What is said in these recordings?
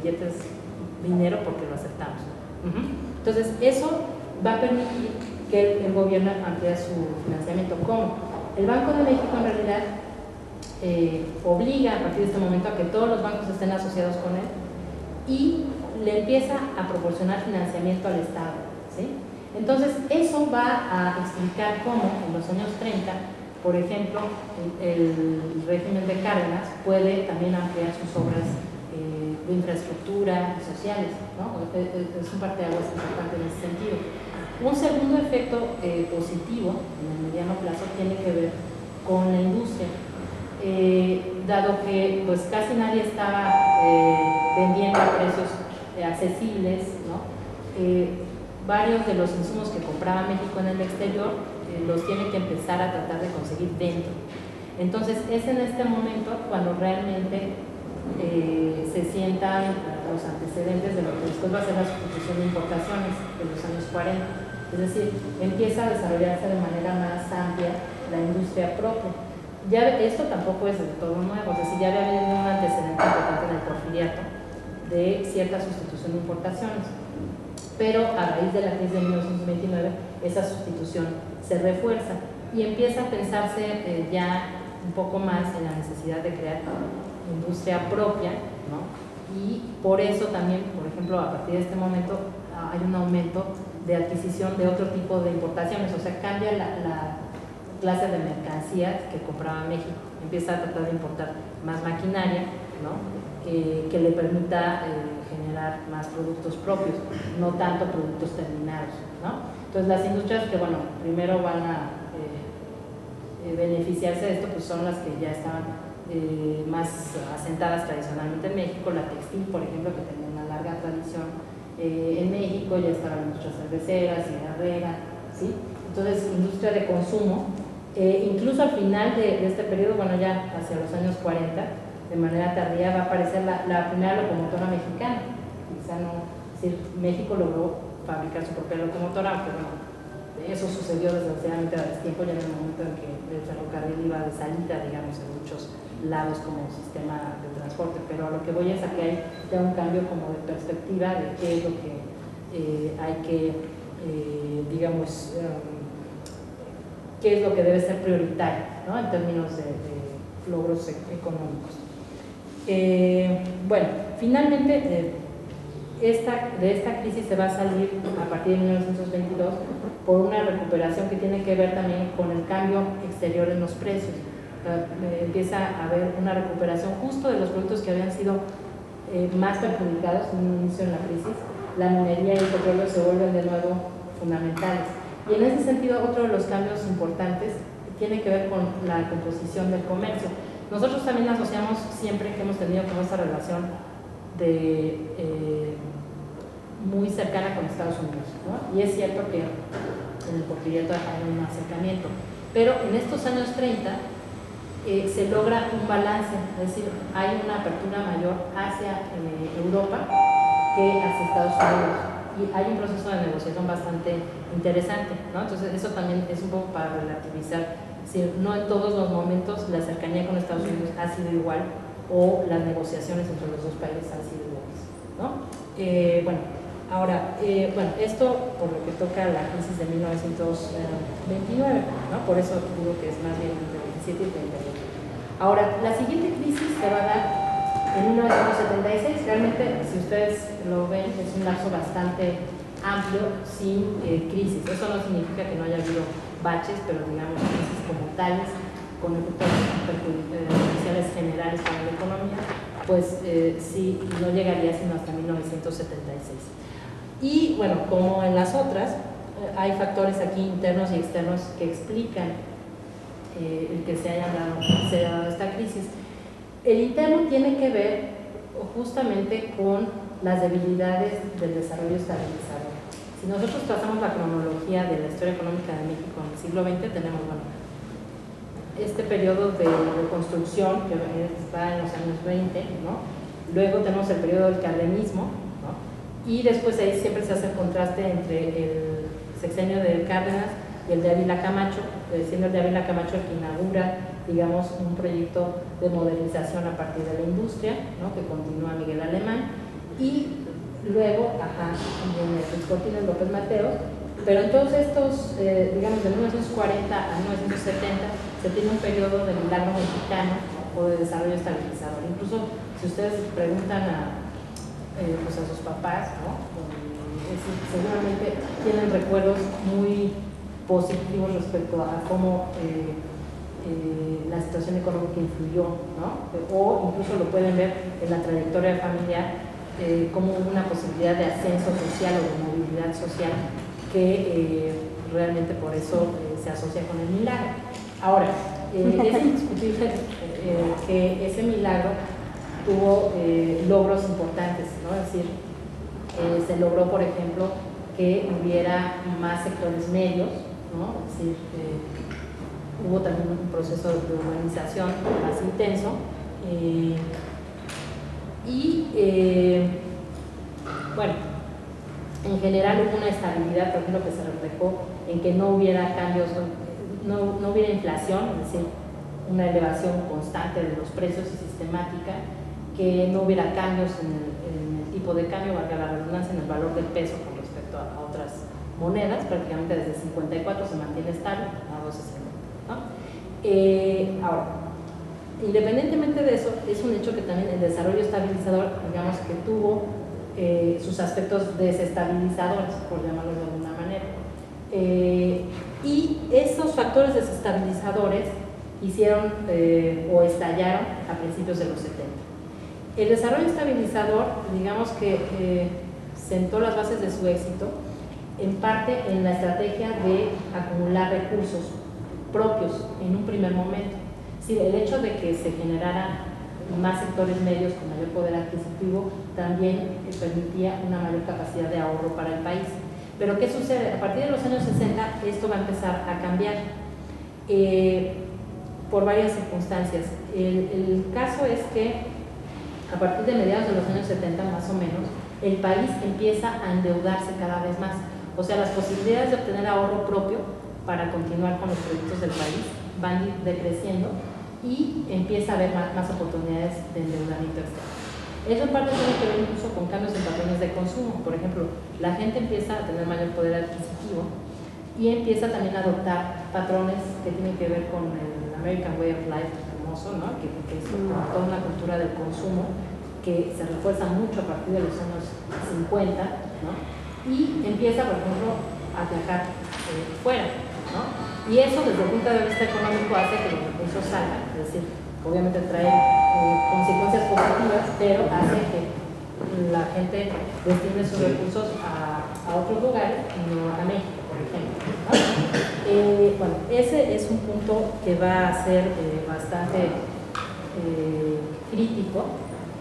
billetes, dinero, porque lo aceptamos. Entonces, eso va a permitir que el gobierno amplíe su financiamiento. ¿Cómo? El Banco de México en realidad obliga a partir de este momento a que todos los bancos estén asociados con él y le empieza a proporcionar financiamiento al Estado, ¿sí? Entonces, eso va a explicar cómo en los años 30, por ejemplo, el régimen de Cárdenas puede también ampliar sus obras de infraestructura sociales, ¿no? Es un parteaguas importante en ese sentido. Un segundo efecto positivo en el mediano plazo tiene que ver con la industria. Dado que pues casi nadie estaba vendiendo a precios accesibles, ¿no? Varios de los insumos que compraba México en el exterior los tiene que empezar a tratar de conseguir dentro. Entonces es en este momento cuando realmente se sientan los antecedentes de lo que después va a ser la sustitución de importaciones de los años 40. Es decir, empieza a desarrollarse de manera más amplia la industria propia. Ya esto tampoco es del todo nuevo, es decir, ya había habido un antecedente importante en el porfiriato de cierta sustitución de importaciones, pero a raíz de la crisis de 1929 esa sustitución se refuerza y empieza a pensarse ya un poco más en la necesidad de crear industria propia, ¿no? Y por eso también, por ejemplo, a partir de este momento hay un aumento de adquisición de otro tipo de importaciones, o sea, cambia la clase de mercancías que compraba México, empieza a tratar de importar más maquinaria, ¿no? Que le permita generar más productos propios, no tanto productos terminados, ¿no? Entonces las industrias que, bueno, primero van a beneficiarse de esto, pues son las que ya estaban más asentadas tradicionalmente en México. La textil, por ejemplo, que tenía una larga tradición en México, ya estaban industrias cerveceras, cigarrera, ¿sí? Entonces, industria de consumo. Incluso al final de este periodo, bueno, ya hacia los años 40, de manera tardía va a aparecer la primera locomotora mexicana. Quizá no, es decir, México logró fabricar su propia locomotora, aunque bueno, eso sucedió desgraciadamente a destiempo, ya en el momento en que el ferrocarril iba de salida, digamos, en muchos lados como sistema de transporte, pero a lo que voy es a que hay ya un cambio como de perspectiva de qué es lo que hay que, digamos, qué es lo que debe ser prioritario, ¿no? En términos de logros económicos. Bueno, finalmente de esta crisis se va a salir a partir de 1922 por una recuperación que tiene que ver también con el cambio exterior en los precios. Empieza a haber una recuperación justo de los productos que habían sido más perjudicados en un inicio en la crisis. La minería y el petróleo se vuelven de nuevo fundamentales. Y en ese sentido, otro de los cambios importantes tiene que ver con la composición del comercio. Nosotros también asociamos siempre que hemos tenido como esta relación muy cercana con Estados Unidos, ¿no? Y es cierto que en el porfiriato hay un acercamiento, pero en estos años 30 se logra un balance, es decir, hay una apertura mayor hacia Europa que hacia Estados Unidos. Y hay un proceso de negociación bastante interesante, ¿no? Entonces eso también es un poco para relativizar, si no en todos los momentos la cercanía con Estados Unidos ha sido igual o las negociaciones entre los dos países han sido iguales, ¿no? Bueno, ahora, bueno, esto por lo que toca la crisis de 1929, ¿no? Por eso digo que es más bien entre 27 y 38. Ahora, la siguiente crisis se va a dar en 1976. Realmente, si ustedes lo ven, es un lapso bastante amplio sin crisis. Eso no significa que no haya habido baches, pero digamos crisis como tales, con efectos perjudiciales generales para la economía, pues sí, no llegaría sino hasta 1976. Y bueno, como en las otras, hay factores aquí internos y externos que explican el que se haya dado esta crisis. El interno tiene que ver justamente con las debilidades del desarrollo estabilizador. Si nosotros trazamos la cronología de la historia económica de México en el siglo XX, tenemos, bueno, este periodo de reconstrucción que está en los años 20, ¿no? Luego tenemos el periodo del cardenismo, ¿no? Y después ahí siempre se hace el contraste entre el sexenio de Cárdenas y el de Ávila Camacho, siendo el de Ávila Camacho el que inaugura, digamos, un proyecto de modernización a partir de la industria, ¿no? Que continúa Miguel Alemán, y luego, viene Ruiz Cortines, López Mateos, pero en todos estos, digamos, de 1940 a 1970, se tiene un periodo de milagro mexicano o de desarrollo estabilizador. Incluso, si ustedes preguntan pues a sus papás, ¿no? Seguramente tienen recuerdos muy positivos respecto a cómo la situación económica influyó, ¿no? O incluso lo pueden ver en la trayectoria familiar, como una posibilidad de ascenso social o de movilidad social que realmente por eso se asocia con el milagro. Ahora, es indiscutible que ese milagro tuvo logros importantes, ¿no? Es decir, se logró, por ejemplo, que hubiera más sectores medios, ¿no? Es decir, hubo también un proceso de urbanización más intenso bueno, en general hubo una estabilidad, por ejemplo, que se reflejó en que no hubiera cambios, no hubiera inflación, es decir, una elevación constante de los precios y sistemática, que no hubiera cambios en el tipo de cambio, valga la redundancia, en el valor del peso con respecto a otras monedas, prácticamente desde 54 se mantiene estable a 12.50, ¿no? Ahora, independientemente de eso, es un hecho que también el desarrollo estabilizador, digamos que tuvo sus aspectos desestabilizadores, por llamarlo de alguna manera. Y esos factores desestabilizadores hicieron o estallaron a principios de los 70. El desarrollo estabilizador, digamos que sentó las bases de su éxito, en parte en la estrategia de acumular recursos propios en un primer momento. Es decir, el hecho de que se generaran más sectores medios con mayor poder adquisitivo también permitía una mayor capacidad de ahorro para el país. Pero ¿qué sucede? A partir de los años 60 esto va a empezar a cambiar por varias circunstancias. El caso es que a partir de mediados de los años 70 más o menos, el país empieza a endeudarse cada vez más. O sea, las posibilidades de obtener ahorro propio para continuar con los proyectos del país van decreciendo y empieza a haber más oportunidades de endeudamiento externo. Eso en parte tiene que ver incluso con cambios en patrones de consumo. Por ejemplo, la gente empieza a tener mayor poder adquisitivo y empieza también a adoptar patrones que tienen que ver con el American Way of Life famoso, ¿no? que es toda una cultura del consumo que se refuerza mucho a partir de los años 50, ¿no? Y empieza, por ejemplo, a viajar fuera, ¿no? Y eso desde el punto de vista económico hace que los recursos salgan, es decir, obviamente trae consecuencias positivas, pero hace que la gente destine sus recursos a otros lugares y no a México, por ejemplo, ¿no? Bueno, ese es un punto que va a ser bastante crítico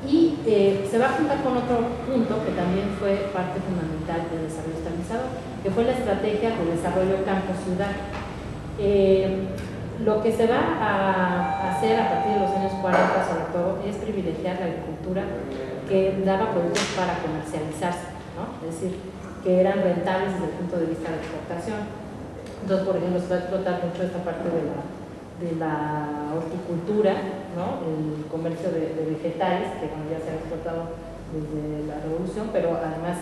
y se va a juntar con otro punto que también fue parte fundamental del desarrollo estabilizador, que fue la estrategia de desarrollo campo-ciudad. Lo que se va a hacer a partir de los años 40 sobre todo es privilegiar la agricultura que daba productos para comercializarse, ¿no? Es decir, que eran rentables desde el punto de vista de exportación. Entonces, por ejemplo, se va a explotar mucho esta parte de la horticultura, ¿no? El comercio de vegetales, que bueno, ya se ha exportado desde la Revolución, pero además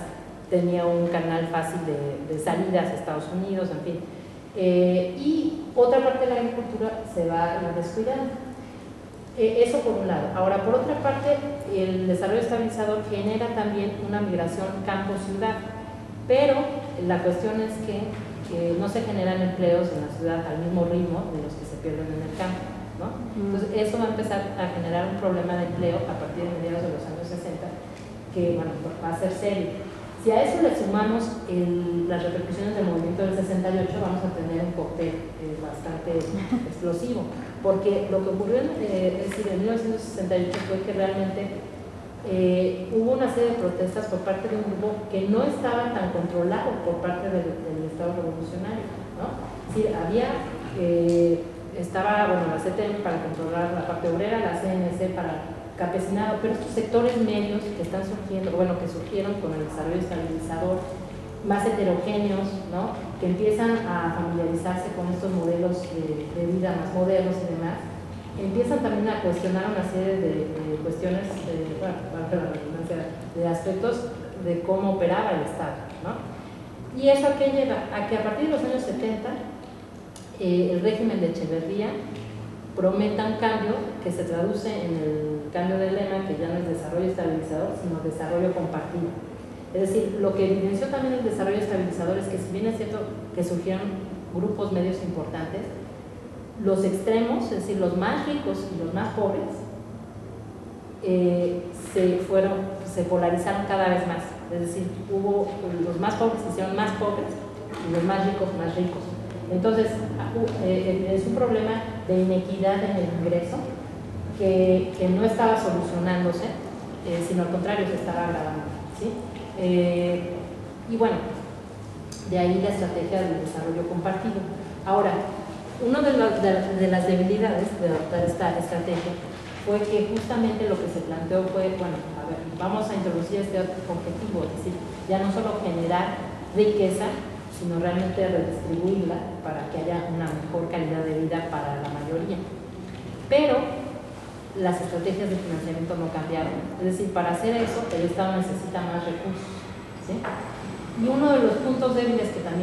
tenía un canal fácil de salidas a Estados Unidos, en fin. Y otra parte de la agricultura se va a ir descuidando. Eso por un lado. Ahora, por otra parte, el desarrollo estabilizador genera también una migración campo-ciudad, pero la cuestión es que no se generan empleos en la ciudad al mismo ritmo de los que se pierden en el campo, ¿no? Entonces, eso va a empezar a generar un problema de empleo a partir de mediados de los años 60, que bueno, va a ser serio. Si a eso le sumamos las repercusiones del movimiento del 68, vamos a tener un cóctel bastante explosivo, porque lo que ocurrió en 1968 fue que realmente hubo una serie de protestas por parte de un grupo que no estaba tan controlado por parte del Estado revolucionario, ¿no? Es decir, estaba la CTM para controlar la parte obrera, la CNC para campesinado, pero estos sectores medios que están surgiendo, que surgieron con el desarrollo estabilizador, más heterogéneos, ¿no? Que empiezan a familiarizarse con estos modelos de vida más modernos y demás, empiezan también a cuestionar una serie de cuestiones, de de aspectos de cómo operaba el Estado, ¿no? ¿Y eso a qué lleva? A que a partir de los años 70 el régimen de Echeverría prometa un cambio que se traduce en el cambio de lema, que ya no es desarrollo estabilizador, sino desarrollo compartido. Es decir, lo que evidenció también el desarrollo estabilizador es que, si bien es cierto que surgieron grupos medios importantes, los extremos, es decir, los más ricos y los más pobres, se polarizaron cada vez más. Es decir, los más pobres se hicieron más pobres y los más ricos más ricos. Entonces, es un problema de inequidad en el ingreso que no estaba solucionándose, sino al contrario, se estaba agravando, ¿sí? Y bueno, de ahí la estrategia del desarrollo compartido. Ahora, una de las debilidades de adoptar esta estrategia fue que justamente lo que se planteó fue, bueno, a ver, vamos a introducir este objetivo, es decir, ya no solo generar riqueza, sino realmente redistribuirla para que haya una mejor calidad de vida para la mayoría. Pero las estrategias de financiamiento no cambiaron. Es decir, para hacer eso, el Estado necesita más recursos, ¿sí? Y uno de los puntos débiles que también